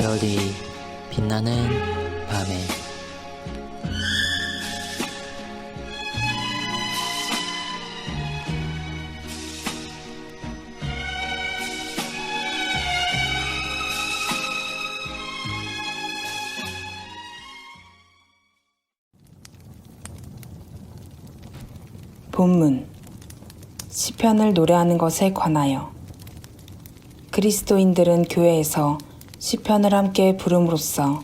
별이 빛나는 밤에 본문 시편을 노래하는 것에 관하여 그리스도인들은 교회에서 시편을 함께 부름으로써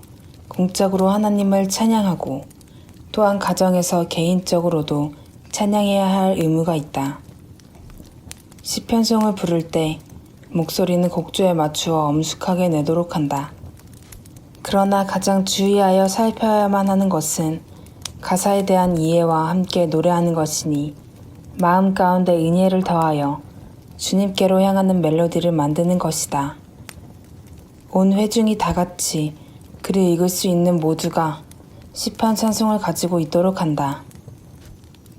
공적으로 하나님을 찬양하고 또한 가정에서 개인적으로도 찬양해야 할 의무가 있다. 시편송을 부를 때 목소리는 곡조에 맞추어 엄숙하게 내도록 한다. 그러나 가장 주의하여 살펴야만 하는 것은 가사에 대한 이해와 함께 노래하는 것이니 마음 가운데 은혜를 더하여 주님께로 향하는 멜로디를 만드는 것이다. 온 회중이 다 같이 글을 읽을 수 있는 모두가 시편 찬송을 가지고 있도록 한다.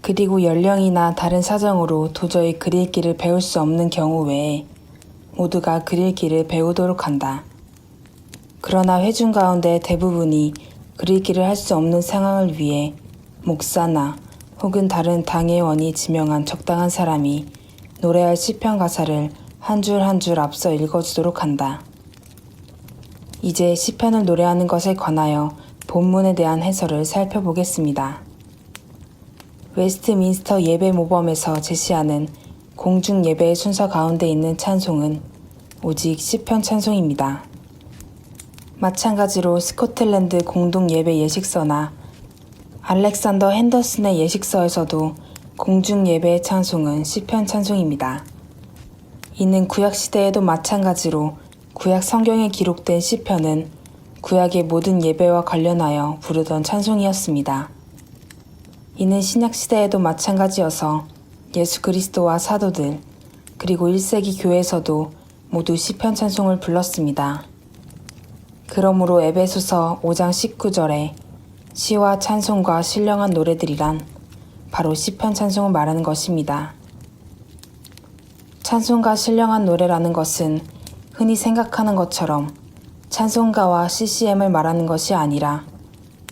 그리고 연령이나 다른 사정으로 도저히 글 읽기를 배울 수 없는 경우 외에 모두가 글 읽기를 배우도록 한다. 그러나 회중 가운데 대부분이 글 읽기를 할 수 없는 상황을 위해 목사나 혹은 다른 당회원이 지명한 적당한 사람이 노래할 시편 가사를 한 줄 한 줄 앞서 읽어주도록 한다. 이제 시편을 노래하는 것에 관하여 본문에 대한 해설을 살펴보겠습니다. 웨스트민스터 예배 모범에서 제시하는 공중 예배의 순서 가운데 있는 찬송은 오직 시편 찬송입니다. 마찬가지로 스코틀랜드 공동 예배 예식서나 알렉산더 핸더슨의 예식서에서도 공중 예배의 찬송은 시편 찬송입니다. 이는 구약 시대에도 마찬가지로 구약 성경에 기록된 시편은 구약의 모든 예배와 관련하여 부르던 찬송이었습니다. 이는 신약 시대에도 마찬가지여서 예수 그리스도와 사도들 그리고 1세기 교회에서도 모두 시편 찬송을 불렀습니다. 그러므로 에베소서 5장 19절에 시와 찬송과 신령한 노래들이란 바로 시편 찬송을 말하는 것입니다. 찬송과 신령한 노래라는 것은 흔히 생각하는 것처럼 찬송가와 CCM을 말하는 것이 아니라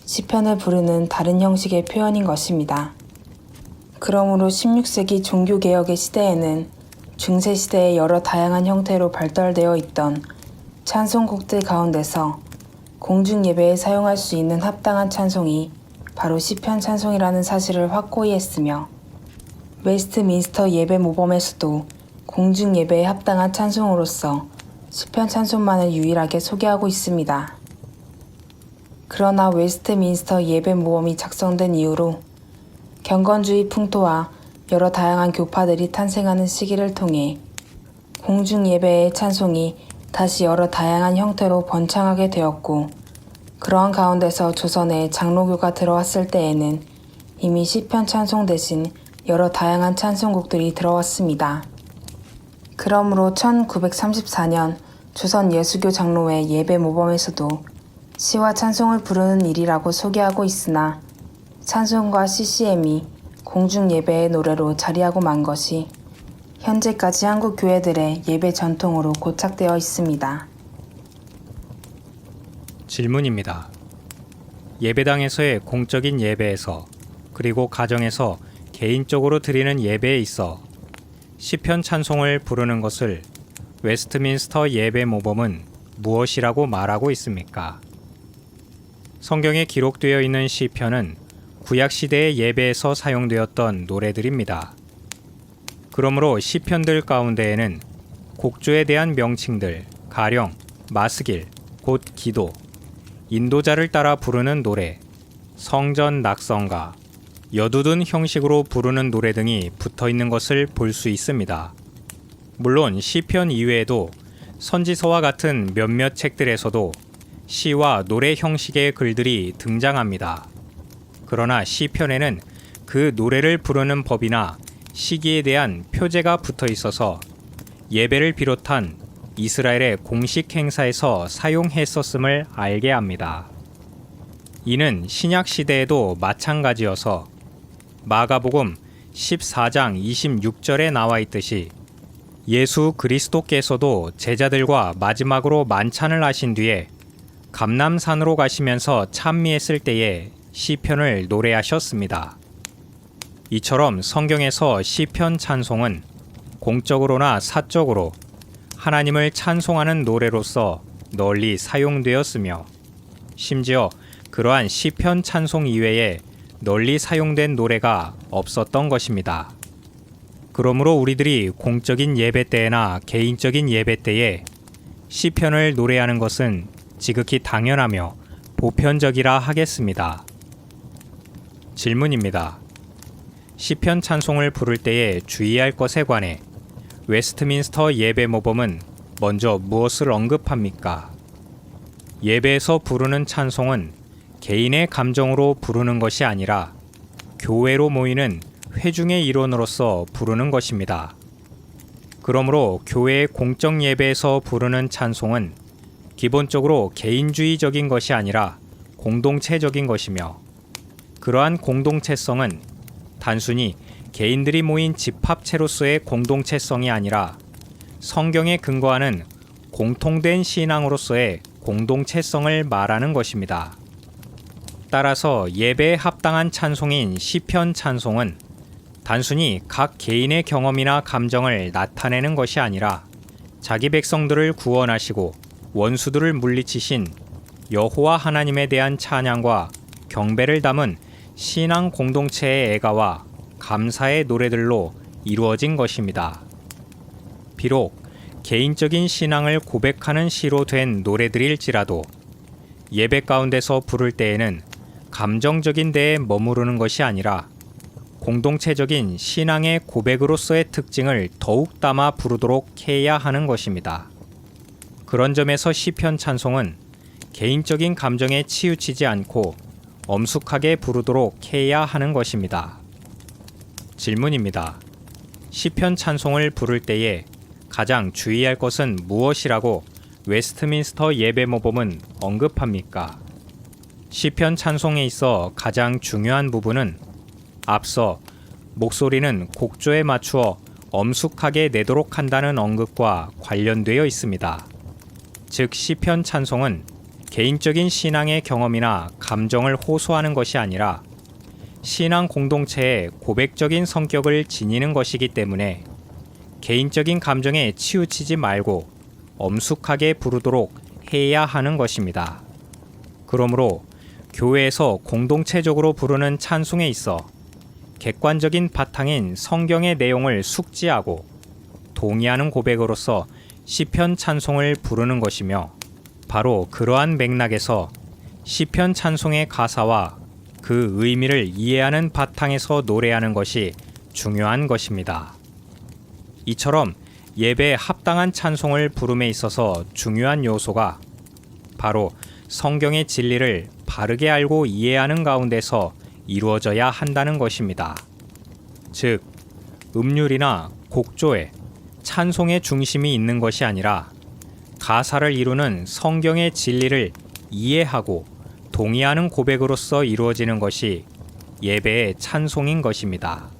시편을 부르는 다른 형식의 표현인 것입니다. 그러므로 16세기 종교개혁의 시대에는 중세시대의 여러 다양한 형태로 발달되어 있던 찬송곡들 가운데서 공중예배에 사용할 수 있는 합당한 찬송이 바로 시편 찬송이라는 사실을 확고히 했으며 웨스트민스터 예배 모범에서도 공중예배에 합당한 찬송으로서 시편 찬송만을 유일하게 소개하고 있습니다. 그러나 웨스트민스터 예배 모범이 작성된 이후로 경건주의 풍토와 여러 다양한 교파들이 탄생하는 시기를 통해 공중예배의 찬송이 다시 여러 다양한 형태로 번창하게 되었고 그러한 가운데서 조선에 장로교가 들어왔을 때에는 이미 시편 찬송 대신 여러 다양한 찬송곡들이 들어왔습니다. 그러므로 1934년 조선 예수교 장로회 예배 모범에서도 시와 찬송을 부르는 일이라고 소개하고 있으나 찬송과 CCM이 공중 예배의 노래로 자리하고 만 것이 현재까지 한국 교회들의 예배 전통으로 고착되어 있습니다. 질문입니다. 예배당에서의 공적인 예배에서 그리고 가정에서 개인적으로 드리는 예배에 있어 시편 찬송을 부르는 것을 웨스트민스터 예배 모범은 무엇이라고 말하고 있습니까? 성경에 기록되어 있는 시편은 구약 시대의 예배에서 사용되었던 노래들입니다. 그러므로 시편들 가운데에는 곡조에 대한 명칭들, 가령 마스길, 곧 기도, 인도자를 따라 부르는 노래, 성전 낙성가, 여두둔 형식으로 부르는 노래 등이 붙어 있는 것을 볼 수 있습니다. 물론 시편 이외에도 선지서와 같은 몇몇 책들에서도 시와 노래 형식의 글들이 등장합니다. 그러나 시편에는 그 노래를 부르는 법이나 시기에 대한 표제가 붙어 있어서 예배를 비롯한 이스라엘의 공식 행사에서 사용했었음을 알게 합니다. 이는 신약 시대에도 마찬가지여서 마가복음 14장 26절에 나와 있듯이 예수 그리스도께서도 제자들과 마지막으로 만찬을 하신 뒤에 감남산으로 가시면서 찬미했을 때에 시편을 노래하셨습니다. 이처럼 성경에서 시편 찬송은 공적으로나 사적으로 하나님을 찬송하는 노래로서 널리 사용되었으며 심지어 그러한 시편 찬송 이외에 널리 사용된 노래가 없었던 것입니다. 그러므로 우리들이 공적인 예배 때나 개인적인 예배 때에 시편을 노래하는 것은 지극히 당연하며 보편적이라 하겠습니다. 질문입니다. 시편 찬송을 부를 때에 주의할 것에 관해 웨스트민스터 예배 모범은 먼저 무엇을 언급합니까? 예배에서 부르는 찬송은 개인의 감정으로 부르는 것이 아니라 교회로 모이는 회중의 일원으로서 부르는 것입니다. 그러므로 교회의 공적 예배에서 부르는 찬송은 기본적으로 개인주의적인 것이 아니라 공동체적인 것이며 그러한 공동체성은 단순히 개인들이 모인 집합체로서의 공동체성이 아니라 성경에 근거하는 공통된 신앙으로서의 공동체성을 말하는 것입니다. 따라서 예배에 합당한 찬송인 시편 찬송은 단순히 각 개인의 경험이나 감정을 나타내는 것이 아니라 자기 백성들을 구원하시고 원수들을 물리치신 여호와 하나님에 대한 찬양과 경배를 담은 신앙 공동체의 애가와 감사의 노래들로 이루어진 것입니다. 비록 개인적인 신앙을 고백하는 시로 된 노래들일지라도 예배 가운데서 부를 때에는 감정적인 데에 머무르는 것이 아니라 공동체적인 신앙의 고백으로서의 특징을 더욱 담아 부르도록 해야 하는 것입니다. 그런 점에서 시편 찬송은 개인적인 감정에 치우치지 않고 엄숙하게 부르도록 해야 하는 것입니다. 질문입니다. 시편 찬송을 부를 때에 가장 주의할 것은 무엇이라고 웨스트민스터 예배 모범은 언급합니까? 시편 찬송에 있어 가장 중요한 부분은 앞서 목소리는 곡조에 맞추어 엄숙하게 내도록 한다는 언급과 관련되어 있습니다. 즉 시편 찬송은 개인적인 신앙의 경험이나 감정을 호소하는 것이 아니라 신앙 공동체의 고백적인 성격을 지니는 것이기 때문에 개인적인 감정에 치우치지 말고 엄숙하게 부르도록 해야 하는 것입니다. 그러므로 교회에서 공동체적으로 부르는 찬송에 있어 객관적인 바탕인 성경의 내용을 숙지하고 동의하는 고백으로서 시편 찬송을 부르는 것이며 바로 그러한 맥락에서 시편 찬송의 가사와 그 의미를 이해하는 바탕에서 노래하는 것이 중요한 것입니다. 이처럼 예배에 합당한 찬송을 부름에 있어서 중요한 요소가 바로 성경의 진리를 바르게 알고 이해하는 가운데서 이루어져야 한다는 것입니다. 즉, 음률이나 곡조에 찬송의 중심이 있는 것이 아니라 가사를 이루는 성경의 진리를 이해하고 동의하는 고백으로서 이루어지는 것이 예배의 찬송인 것입니다.